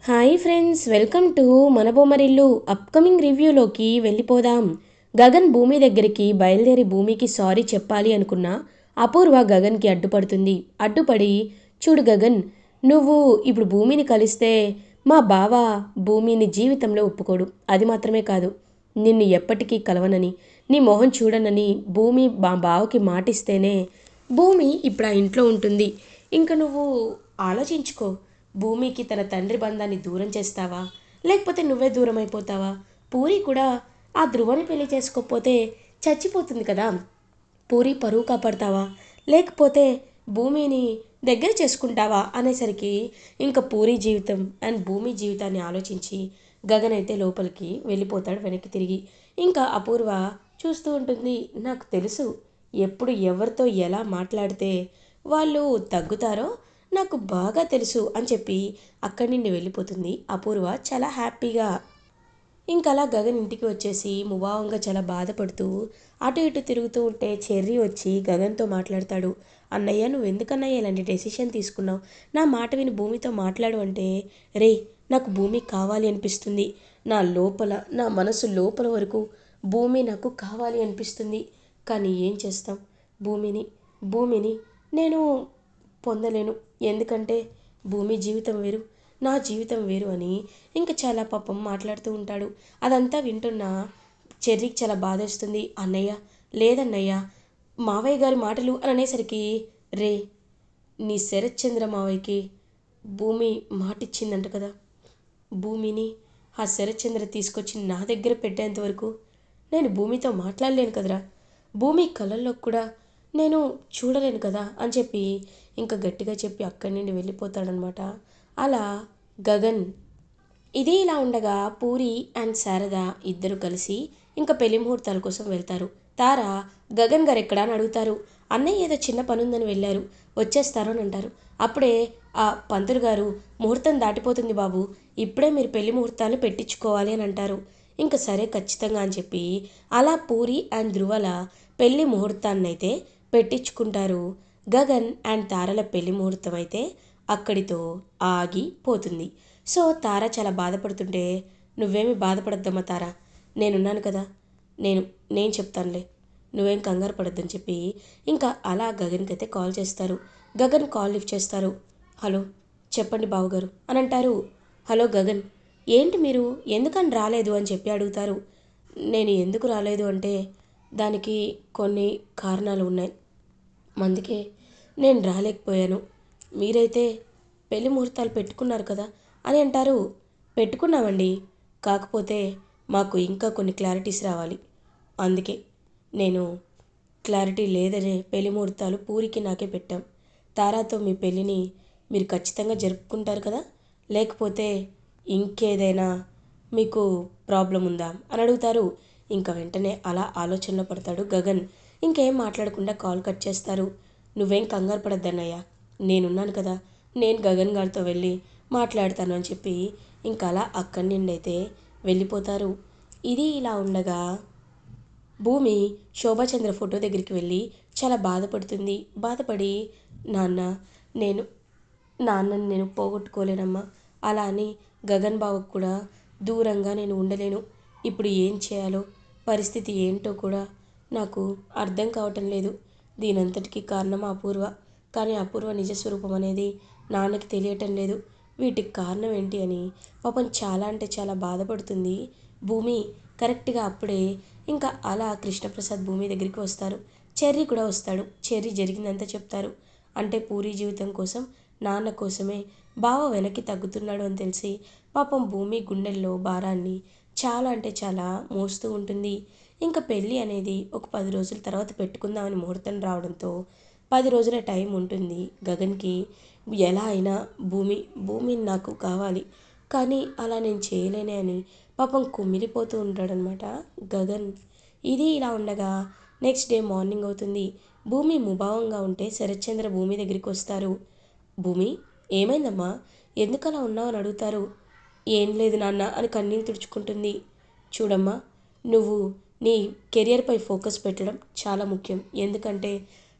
Hi friends, welcome to మన Bommarillu. Upcoming రివ్యూలోకి వెళ్ళిపోదాం. గగన్ భూమి దగ్గరికి బయలుదేరి భూమికి సారీ చెప్పాలి అనుకున్నా అపూర్వ గగన్కి అడ్డుపడుతుంది. అడ్డుపడి, చూడు గగన్, నువ్వు ఇప్పుడు భూమిని కలిస్తే మా బావ భూమిని జీవితంలో ఒప్పుకోడు. అది మాత్రమే కాదు, నిన్ను ఎప్పటికీ కలవనని, నీ మొహం చూడనని భూమి మా బావకి మాటిస్తేనే భూమి ఇప్పుడు ఆ ఇంట్లో ఉంటుంది. ఇంక నువ్వు ఆలోచించుకో, భూమికి తన తండ్రి బంధాన్ని దూరం చేస్తావా, లేకపోతే నువ్వే దూరం అయిపోతావా? పూరి కూడా ఆ ధ్రువని పెళ్లి చేసుకోకపోతే చచ్చిపోతుంది కదా. పూరి పరువు కాపాడతావా, లేకపోతే భూమిని దగ్గర చేసుకుంటావా అనేసరికి ఇంకా పూరి జీవితం అండ్ భూమి జీవితాన్ని ఆలోచించి గగన్ అయితే లోపలికి వెళ్ళిపోతాడు వెనక్కి తిరిగి. ఇంకా అపూర్వ చూస్తూ ఉంటుంది. నాకు తెలుసు, ఎప్పుడు ఎవరితో ఎలా మాట్లాడితే వాళ్ళు తగ్గుతారో నాకు బాగా తెలుసు అని చెప్పి అక్కడి నుండి వెళ్ళిపోతుంది అపూర్వ చాలా హ్యాపీగా. ఇంకలా గగన్ ఇంటికి వచ్చేసి ముభావంగా చాలా బాధపడుతూ అటు ఇటు తిరుగుతూ ఉంటే చెర్రీ వచ్చి గగన్తో మాట్లాడతాడు. అన్నయ్య, నువ్వు ఎందుకన్నయ్య ఇలాంటి డెసిషన్ తీసుకున్నావు? నా మాట విని భూమితో మాట్లాడు అంటే, రే, నాకు భూమి కావాలి అనిపిస్తుంది. నా లోపల, నా మనసు లోపల వరకు భూమి నాకు కావాలి అనిపిస్తుంది. కానీ ఏం చేస్తాం, భూమిని భూమిని నేను పొందలేను. ఎందుకంటే భూమి జీవితం వేరు, నా జీవితం వేరు అని ఇంకా చాలా పాపం మాట్లాడుతూ ఉంటాడు. అదంతా వింటున్న చెర్రీకి చాలా బాధేస్తుంది. అన్నయ్య, లేదన్నయ్య, మావయ్య గారి మాటలు అని అనేసరికి, రే, నీ శరత్చంద్ర మావయ్యకి భూమి మాటిచ్చిందంట కదా. భూమిని ఆ శరత్చంద్ర తీసుకొచ్చి నా దగ్గర పెట్టేంత వరకు నేను భూమితో మాట్లాడలేను కదరా. భూమి కళల్లో కూడా నేను చూడలేను కదా అని చెప్పి ఇంకా గట్టిగా చెప్పి అక్కడి నుండి వెళ్ళిపోతాడనమాట. అలా గగన్. ఇది ఇలా ఉండగా పూరి అండ్ శారద ఇద్దరు కలిసి ఇంకా పెళ్లి ముహూర్తాల కోసం వెళ్తారు. తార గగన్ గారు ఎక్కడా అని అడుగుతారు. అన్నయ్య ఏదో చిన్న పని ఉందని వెళ్ళారు, వచ్చేస్తారు అని అంటారు. అప్పుడే ఆ పంతులు గారు, ముహూర్తం దాటిపోతుంది బాబు, ఇప్పుడే మీరు పెళ్లి ముహూర్తాలు పెట్టించుకోవాలి అని అంటారు. ఇంకా సరే ఖచ్చితంగా అని చెప్పి అలా పూరి అండ్ ధ్రువల పెళ్లి ముహూర్తాన్నైతే పెట్టించుకుంటారు. గగన్ అండ్ తారల పెళ్లి ముహూర్తం అయితే అక్కడితో ఆగిపోతుంది. సో తార చాలా బాధపడుతుంటే, నువ్వేమి బాధపడద్దమ్మా తార, నేనున్నాను కదా, నేను నేను చెప్తానులే, నువ్వేం కంగారు పడొద్దని చెప్పి ఇంకా అలా గగన్కి అయితే కాల్ చేస్తారు. గగన్ కాల్ లిఫ్ట్ చేస్తారు. హలో, చెప్పండి బావగారు అని అంటారు. హలో గగన్, ఏంటి మీరు ఎందుకని రాలేదు అని చెప్పి అడుగుతారు. నేను ఎందుకు రాలేదు అంటే దానికి కొన్ని కారణాలు ఉన్నాయి, అందుకే నేను రాలేకపోయాను. మీరైతే పెళ్లి ముహూర్తాలు పెట్టుకున్నారు కదా అని అంటారు. పెట్టుకున్నామండి, కాకపోతే మాకు ఇంకా కొన్ని క్లారిటీస్ రావాలి, అందుకే నేను క్లారిటీ లేదనే పెళ్లి ముహూర్తాలు పూరికి నాకే పెట్టాం. తారాతో మీ పెళ్ళిని మీరు ఖచ్చితంగా జరుపుకుంటారు కదా, లేకపోతే ఇంకేదైనా మీకు ప్రాబ్లం ఉందా అని అడుగుతారు. ఇంకా వెంటనే అలా ఆలోచనలో పడతాడు గగన్. ఇంకేం మాట్లాడకుండా కాల్ కట్ చేస్తారు. నువ్వేం కంగారు పడద్దన్నయ్యా, నేనున్నాను కదా, నేను గగన్ గారితో వెళ్ళి మాట్లాడతాను అని చెప్పి ఇంకా అలా అక్కడి నుండి అయితే వెళ్ళిపోతారు. ఇది ఇలా ఉండగా భూమి శోభాచంద్ర ఫోటో దగ్గరికి వెళ్ళి చాలా బాధపడుతుంది. బాధపడి, నాన్న, నేను నాన్నని నేను పోగొట్టుకోలేనమ్మా, అలా అని గగన్ బావకు కూడా దూరంగా నేను ఉండలేను. ఇప్పుడు ఏం చేయాలో, పరిస్థితి ఏంటో కూడా నాకు అర్థం కావటం లేదు. దీనంతటికీ కారణం అపూర్వ, కానీ అపూర్వ నిజస్వరూపం అనేది నాన్నకి తెలియటం లేదు. వీటికి కారణం ఏంటి అని పాపం చాలా అంటే చాలా బాధపడుతుంది భూమి. కరెక్ట్గా అప్పుడే ఇంకా అలా కృష్ణప్రసాద్ భూమి దగ్గరికి వస్తారు. చెర్రీ కూడా వస్తాడు. చెర్రీ జరిగిందంతా చెప్తారు. అంటే పూరి జీవితం కోసం, నాన్న కోసమే బావ వెనక్కి తగ్గుతున్నాడు అని తెలిసి పాపం భూమి గుండెల్లో భారాన్ని చాలా అంటే చాలా మోస్తూ ఉంటుంది. ఇంకా పెళ్ళి అనేది ఒక 10 రోజుల తర్వాత పెట్టుకుందామని ముహూర్తం రావడంతో 10 రోజుల టైం ఉంటుంది గగన్కి. ఎలా అయినా భూమి నాకు కావాలి, కానీ అలా నేను చేయలేనే అని పాపం కుమిలిపోతూ ఉంటాడనమాట గగన్. ఇది ఇలా ఉండగా నెక్స్ట్ డే మార్నింగ్ అవుతుంది. భూమి ముభావంగా ఉంటే శరత్చంద్ర భూమి దగ్గరికి వస్తారు. భూమి, ఏమైందమ్మా, ఎందుకలా ఉన్నావు అని అడుగుతారు. ఏం లేదు నాన్న అని కన్నీళ్ళు తుడుచుకుంటుంది. చూడమ్మా, నువ్వు నీ కెరియర్పై ఫోకస్ పెట్టడం చాలా ముఖ్యం. ఎందుకంటే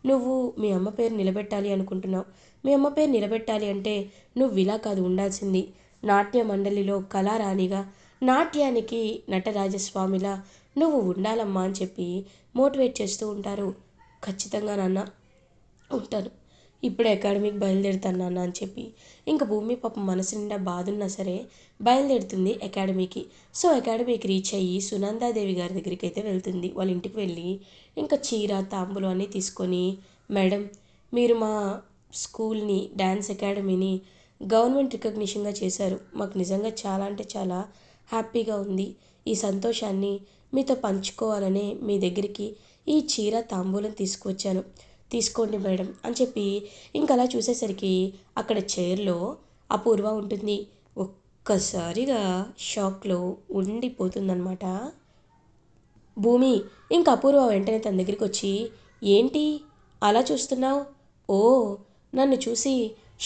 నువ్వు మీ అమ్మ పేరు నిలబెట్టాలి అనుకుంటున్నావు. మీ అమ్మ పేరు నిలబెట్టాలి అంటే నువ్వు ఇలా కాదు ఉండాల్సింది, నాట్య మండలిలో కళారాణిగా, నాట్యానికి నటరాజస్వామిలా నువ్వు ఉండాలమ్మా అని చెప్పి మోటివేట్ చేస్తూ ఉంటారు. ఖచ్చితంగా నాన్న ఉంటాను, ఇప్పుడే అకాడమీకి బయలుదేరుతాను నాన్న అని చెప్పి ఇంకా భూమి పాపం మనసు నిండా బాధ ఉన్నా సరే బయలుదేరుతుంది అకాడమీకి. సో అకాడమీకి రీచ్ అయ్యి సునందాదేవి గారి దగ్గరికి అయితే వెళ్తుంది. వాళ్ళ ఇంటికి వెళ్ళి ఇంకా చీర తాంబూలం అన్నీ తీసుకొని, మేడం మీరు మా స్కూల్ని డ్యాన్స్ అకాడమీని గవర్నమెంట్ రికగ్నిషన్గా చేశారు, మాకు నిజంగా చాలా అంటే చాలా హ్యాపీగా ఉంది. ఈ సంతోషాన్ని మీతో పంచుకోవాలనే మీ దగ్గరికి ఈ చీర తాంబూలం తీసుకువచ్చాను, తీసుకోండి మేడం అని చెప్పి ఇంక అలా చూసేసరికి అక్కడ చైర్లో అపూర్వ ఉంటుంది. ఒక్కసారిగా షాక్లో ఉండిపోతుందన్నమాట భూమి. ఇంక అపూర్వ వెంటనే తన దగ్గరికి వచ్చి, ఏంటి అలా చూస్తున్నావు? ఓ, నన్ను చూసి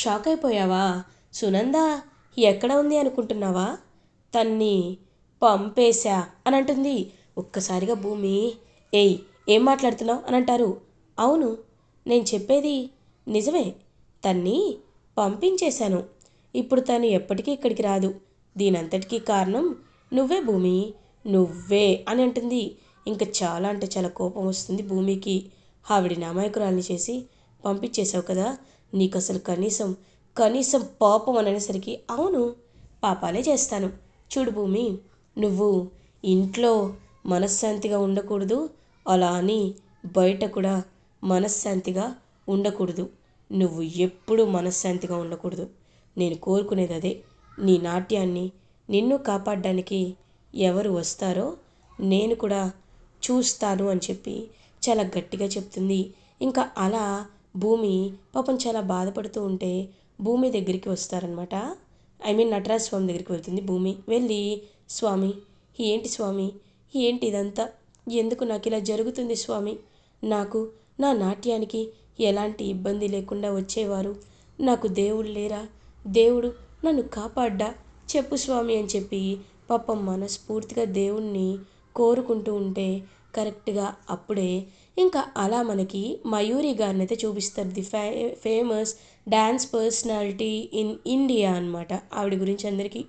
షాక్ అయిపోయావా? సునంద ఎక్కడ ఉంది అనుకుంటున్నావా? తన్ని పంపేశా అని అంటుంది. ఒక్కసారిగా భూమి, ఏయ్ ఏం మాట్లాడుతున్నావు అని అంటారు. అవును, నేను చెప్పేది నిజమే, తన్ని పంపించేశాను. ఇప్పుడు తను ఎప్పటికీ ఇక్కడికి రాదు. దీనంతటికీ కారణం నువ్వే భూమి, నువ్వే అని అంటుంది. ఇంకా చాలా అంటే చాలా కోపం వస్తుంది భూమికి. ఆవిడ అమాయకురాల్ని చేసి పంపించేశావు కదా, నీకు అసలు కనీసం కనీసం పాపం అని అనేసరికి, అవును పాపాలే చేస్తాను. చూడు భూమి, నువ్వు ఇంట్లో మనశ్శాంతిగా ఉండకూడదు, అలా అని బయట కూడా మనశ్శాంతిగా ఉండకూడదు. నువ్వు ఎప్పుడూ మనశ్శాంతిగా ఉండకూడదు. నేను కోరుకునేది అదే. నీ నాట్యాన్ని నిన్ను కాపాడడానికి ఎవరు వస్తారో నేను కూడా చూస్తాను అని చెప్పి చాలా గట్టిగా చెప్తుంది. ఇంకా అలా భూమి పాపం చాలా బాధపడుతూ ఉంటే భూమి దగ్గరికి వస్తారనమాట. ఐ మీన్ నటరాజ్ స్వామి దగ్గరికి వెళ్తుంది భూమి. వెళ్ళి, స్వామి ఏంటి స్వామి, ఏంటి ఇదంతా, ఎందుకు నాకు ఇలా జరుగుతుంది స్వామి? నాకు నా నాట్యానికి ఎలాంటి ఇబ్బంది లేకుండా వచ్చేవారు, నాకు దేవుడు లేరా? దేవుడు నన్ను కాపాడ్డా? చెప్పు స్వామి అని చెప్పి పాపం మనస్ఫూర్తిగా దేవుణ్ణి కోరుకుంటూ ఉంటే కరెక్ట్గా అప్పుడే ఇంకా అలా మనకి మయూరి గారిని అయితే చూపిస్తారు. The famous dance personality in India అనమాట. ఆవిడ గురించి అందరికీ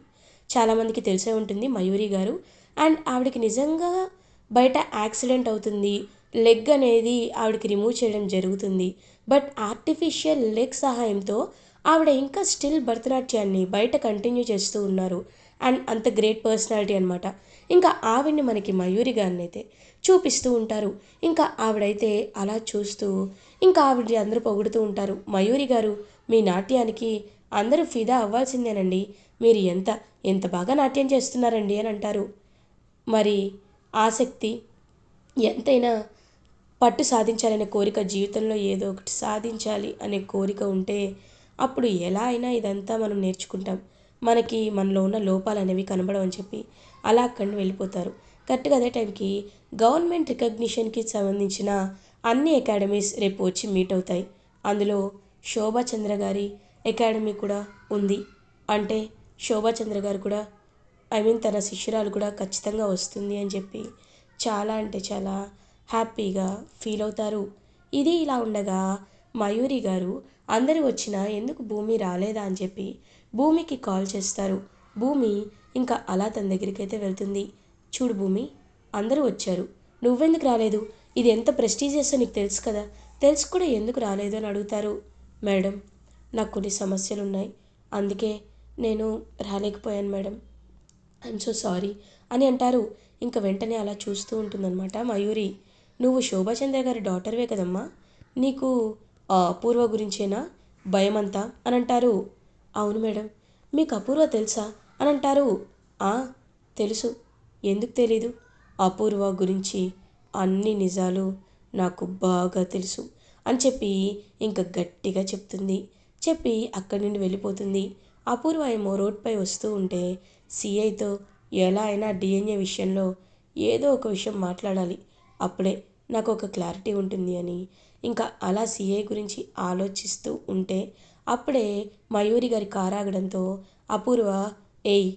చాలామందికి తెలిసే ఉంటుంది మయూరి గారు. అండ్ ఆవిడకి నిజంగా బయట యాక్సిడెంట్ అవుతుంది, లెగ్ అనేది ఆవిడకి రిమూవ్ చేయడం జరుగుతుంది. బట్ ఆర్టిఫిషియల్ లెగ్ సహాయంతో ఆవిడ ఇంకా స్టిల్ భరతనాట్యాన్ని బయట కంటిన్యూ చేస్తూ ఉన్నారు. అండ్ అంత గ్రేట్ పర్సనాలిటీ అనమాట. ఇంకా ఆవిడ్ని మనకి మయూరి గారిని అయితే చూపిస్తూ ఉంటారు. ఇంకా ఆవిడైతే అలా చూస్తూ ఇంకా ఆవిడ అందరూ పొగుడుతూ ఉంటారు. మయూరి గారు, మీ నాట్యానికి అందరూ ఫిదా అవ్వాల్సిందేనండి, మీరు ఎంత ఎంత బాగా నాట్యం చేస్తున్నారండి అని అంటారు. మరి ఆసక్తి ఎంతైనా పట్టు సాధించాలనే కోరిక, జీవితంలో ఏదో ఒకటి సాధించాలి అనే కోరిక ఉంటే అప్పుడు ఎలా అయినా ఇదంతా మనం నేర్చుకుంటాం. మనకి మనలో ఉన్న లోపాలు అనేవి కనబడవని చెప్పి అలా అక్కడిని వెళ్ళిపోతారు. కరెక్ట్గా అదే టైంకి గవర్నమెంట్ రికగ్నిషన్కి సంబంధించిన అన్ని అకాడమీస్ రేపు వచ్చి మీట్ అవుతాయి. అందులో శోభాచంద్ర గారి అకాడమీ కూడా ఉంది. అంటే శోభాచంద్ర గారు కూడా, ఐ మీన్ తన శిష్యురాలు కూడా ఖచ్చితంగా వస్తుంది అని చెప్పి చాలా అంటే చాలా హ్యాపీగా ఫీల్ అవుతారు. ఇది ఇలా ఉండగా మయూరి గారు అందరూ వచ్చినా ఎందుకు భూమి రాలేదా అని చెప్పి భూమికి కాల్ చేస్తారు. భూమి ఇంకా అలా తన దగ్గరికి అయితే వెళ్తుంది. చూడు భూమి, అందరూ వచ్చారు, నువ్వెందుకు రాలేదు? ఇది ఎంత ప్రెస్టీజియస్ నీకు తెలుసు కదా, తెలుసు కూడా ఎందుకు రాలేదు అని అడుగుతారు. మేడం, నాకు కొన్ని సమస్యలు ఉన్నాయి, అందుకే నేను రాలేకపోయాను మేడం, ఐఎమ్ సో సారీ అని అంటారు. ఇంకా వెంటనే అలా చూస్తూ ఉంటుందన్నమాట మయూరి. నువ్వు శోభాచంద్ర గారి డాటర్వే కదమ్మా, నీకు ఆ అపూర్వ గురించేనా భయమంతా అని అంటారు. అవును మేడం, మీకు అపూర్వ తెలుసా అని అంటారు. ఆ, తెలుసు, ఎందుకు తెలీదు, అపూర్వ గురించి అన్ని నిజాలు నాకు బాగా తెలుసు అని చెప్పి ఇంకా గట్టిగా చెప్తుంది. చెప్పి అక్కడి నుండి వెళ్ళిపోతుంది. అపూర్వ ఏమో రోడ్పై వస్తూ ఉంటే సిఐతో ఎలా అయినా డిఎన్ఏ విషయంలో ఏదో ఒక విషయం మాట్లాడాలి, అప్పుడే నాకు ఒక క్లారిటీ ఉంటుంది అని ఇంకా అలా సిఐ గురించి ఆలోచిస్తూ ఉంటే అప్పుడే మయూరి గారి కారు ఆగడంతో అపూర్వ, ఏయ్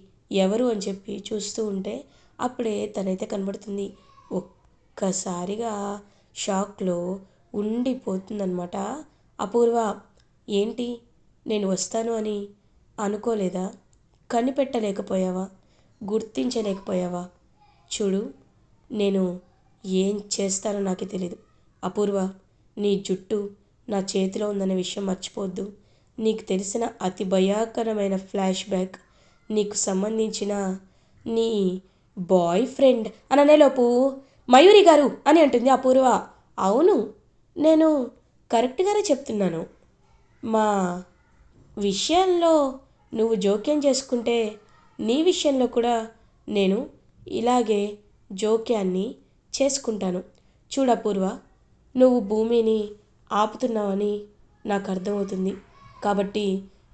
ఎవరు అని చెప్పి చూస్తూ ఉంటే అప్పుడే తనైతే కనబడుతుంది. ఒక్కసారిగా షాక్లో ఉండిపోతుందన్నమాట అపూర్వ. ఏంటి, నేను వస్తాను అని అనుకోలేదా? కనిపెట్టలేకపోయావా? గుర్తించలేకపోయావా? చూడు, నేను ఏం చేస్తానో నాకే తెలీదు. అపూర్వ, నీ జుట్టు నా చేతిలో ఉందన్న విషయం మర్చిపోవద్దు. నీకు తెలిసిన అతి భయాకరమైన ఫ్లాష్ బ్యాక్ నీకు సంబంధించిన నీ బాయ్ ఫ్రెండ్ అని అనేలోపు మయూరి గారు అని అంటుంది అపూర్వ. అవును, నేను కరెక్ట్గానే చెప్తున్నాను. మా విషయాల్లో నువ్వు జోక్యం చేసుకుంటే నీ విషయంలో కూడా నేను ఇలాగే జోక్యాన్ని చేసుకుంటాను. చూడు అపూర్వ, నువ్వు భూమిని ఆపుతున్నావని నాకు అర్థమవుతుంది. కాబట్టి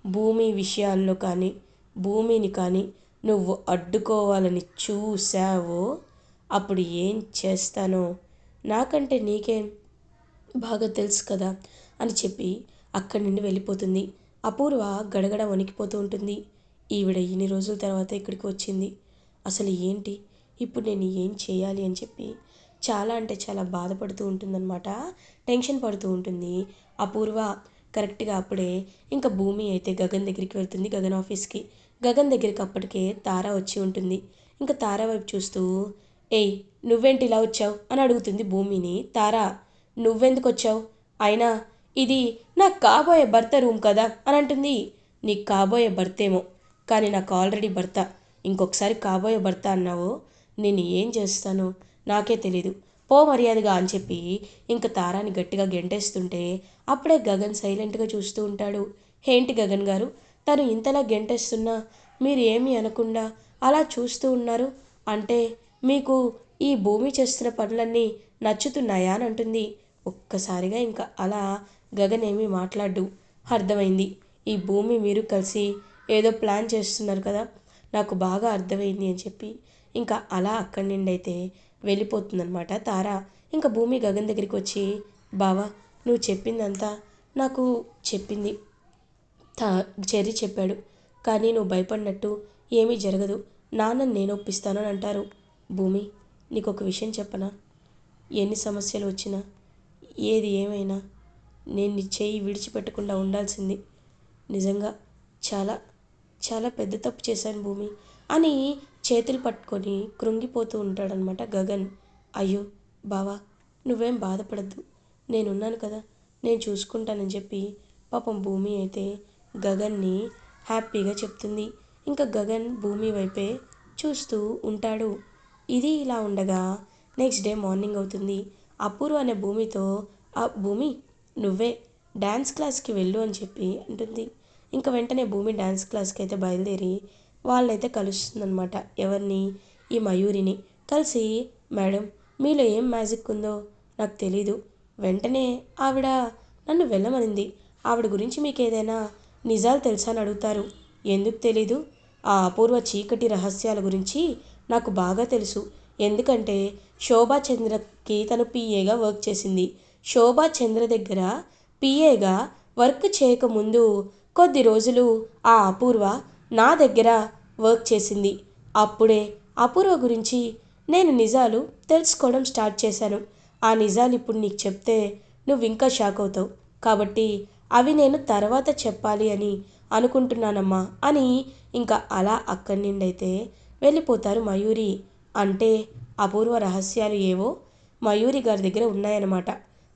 భూమి విషయాల్లో కానీ భూమిని కానీ నువ్వు అడ్డుకోవాలని చూసావో అప్పుడు ఏం చేస్తానో నాకంటే నీకేం బాగా తెలుసు కదా అని చెప్పి అక్కడి నుండి వెళ్ళిపోతుంది. అపూర్వ గడగడ వణికిపోతూ ఉంటుంది. ఈవిడ ఇన్ని రోజుల తర్వాత ఇక్కడికి వచ్చింది, అసలు ఏంటి ఇప్పుడు నేను ఏం చేయాలి అని చెప్పి చాలా అంటే చాలా బాధపడుతూ ఉంటుందన్నమాట. టెన్షన్ పడుతూ ఉంటుంది అపూర్వ. కరెక్ట్గా అప్పుడే ఇంకా భూమి అయితే గగన్ దగ్గరికి వెళ్తుంది, గగన్ ఆఫీస్కి. గగన్ దగ్గరికి అప్పటికే తార వచ్చి ఉంటుంది. ఇంకా తార వైపు చూస్తూ, ఏయ్ నువ్వేంటి ఇలా వచ్చావు అని అడుగుతుంది భూమిని తార. నువ్వెందుకు వచ్చావు? అయినా ఇది నాకు కాబోయే భర్త రూమ్ కదా అని అంటుంది. నీకు కాబోయే భర్త ఏమో, కానీ నాకు ఆల్రెడీ భర్త. ఇంకొకసారి కాబోయే భర్త అన్నావో నేను ఏం చేస్తానో నాకే తెలీదు, పో మర్యాదగా అని చెప్పి ఇంక తారాని గట్టిగా గెంటేస్తుంటే అప్పుడే గగన్ సైలెంట్గా చూస్తూ ఉంటాడు. ఏంటి గగన్ గారు, తను ఇంతలా గెంటేస్తున్నా మీరు ఏమీ అనకుండా అలా చూస్తూ ఉన్నారు అంటే మీకు ఈ భూమి చేస్తున్న పనులన్నీ నచ్చుతున్నాయా అని అంటుంది. ఒక్కసారిగా ఇంకా అలా గగన్ ఏమీ మాట్లాడు. అర్థమైంది, ఈ భూమి మీరు కలిసి ఏదో ప్లాన్ చేస్తున్నారు కదా, నాకు బాగా అర్థమైంది అని చెప్పి ఇంకా అలా అక్కడి నుండి అయితే వెళ్ళిపోతుందనమాట తార. ఇంకా భూమి గగన్ దగ్గరికి వచ్చి, బావా నువ్వు చెప్పిందంతా నాకు చెప్పింది చెర్రీ చెప్పాడు, కానీ నువ్వు భయపడినట్టు ఏమీ జరగదు, నాన్నని నేను ఒప్పిస్తాను అని అంటారు. భూమి, నీకు ఒక విషయం చెప్పనా? ఎన్ని సమస్యలు వచ్చినా ఏది ఏమైనా నేను నీ చేయి విడిచిపెట్టకుండా ఉండాల్సింది. నిజంగా చాలా చాలా పెద్ద తప్పు చేశాను భూమి అని చేతులు పట్టుకొని కృంగిపోతూ ఉంటాడనమాట గగన్. అయ్యో బావా, నువ్వేం బాధపడద్దు, నేనున్నాను కదా, నేను చూసుకుంటానని చెప్పి పాపం భూమి అయితే గగన్ని హ్యాపీగా చెప్తుంది. ఇంకా గగన్ భూమి వైపే చూస్తూ ఉంటాడు. ఇది ఇలా ఉండగా నెక్స్ట్ డే మార్నింగ్ అవుతుంది. అపూర్వ అనే భూమితో, ఆ భూమి నువ్వే డ్యాన్స్ క్లాస్కి వెళ్ళు అని చెప్పి అంటుంది. ఇంకా వెంటనే భూమి డ్యాన్స్ క్లాస్కి అయితే బయలుదేరి వాళ్ళైతే కలుస్తుందనమాట. ఎవరిని? ఈ మయూరిని కలిసి, మేడం మీలో ఏం మ్యాజిక్ ఉందో నాకు తెలీదు, వెంటనే ఆవిడ నన్ను వెళ్ళమనింది, ఆవిడ గురించి మీకు ఏదైనా నిజాలు తెలుసా అని అడుగుతారు. ఎందుకు తెలీదు? ఆ అపూర్వ చీకటి రహస్యాల గురించి నాకు బాగా తెలుసు, ఎందుకంటే శోభా చంద్రకి తను పిఏగా వర్క్ చేసింది. శోభా చంద్ర దగ్గర పిఏగా వర్క్ చేయకముందు కొద్ది రోజులు ఆ అపూర్వ నా దగ్గర వర్క్ చేసింది. అప్పుడే అపూర్వ గురించి నేను నిజాలు తెలుసుకోవడం స్టార్ట్ చేశాను. ఆ నిజాలు ఇప్పుడు నీకు చెప్తే నువ్వు ఇంకా షాక్ అవుతావు, కాబట్టి అవి నేను తర్వాత చెప్పాలి అని అనుకుంటున్నానమ్మా అని ఇంకా అలా అక్కడి నుండి అయితే వెళ్ళిపోతారు మయూరి. అంటే అపూర్వ రహస్యాలు ఏవో మయూరి గారి దగ్గర ఉన్నాయన్నమాట.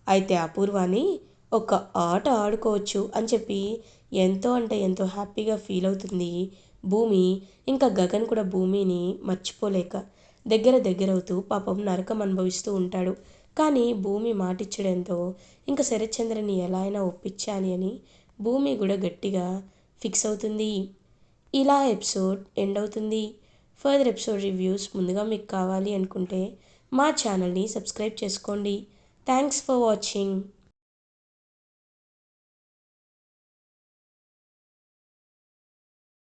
అయితే అపూర్వాని ఒక ఆట ఆడుకోవచ్చు అని చెప్పి ఎంతో అంటే ఎంతో హ్యాపీగా ఫీల్ అవుతుంది భూమి. ఇంకా గగన్ కూడా భూమిని మర్చిపోలేక దగ్గరవుతూ పాపం నరకం అనుభవిస్తూ ఉంటాడు. కానీ భూమి మాటిచ్చడంతో ఇంకా శరత్చంద్రని ఎలా అయినా ఒప్పించాలి అని భూమి కూడా గట్టిగా ఫిక్స్ అవుతుంది. ఇలా ఎపిసోడ్ ఎండ్ అవుతుంది. ఫర్దర్ ఎపిసోడ్ రివ్యూస్ ముందుగా మీకు కావాలి అనుకుంటే మా ఛానల్ని సబ్స్క్రైబ్ చేసుకోండి. Thanks for watching.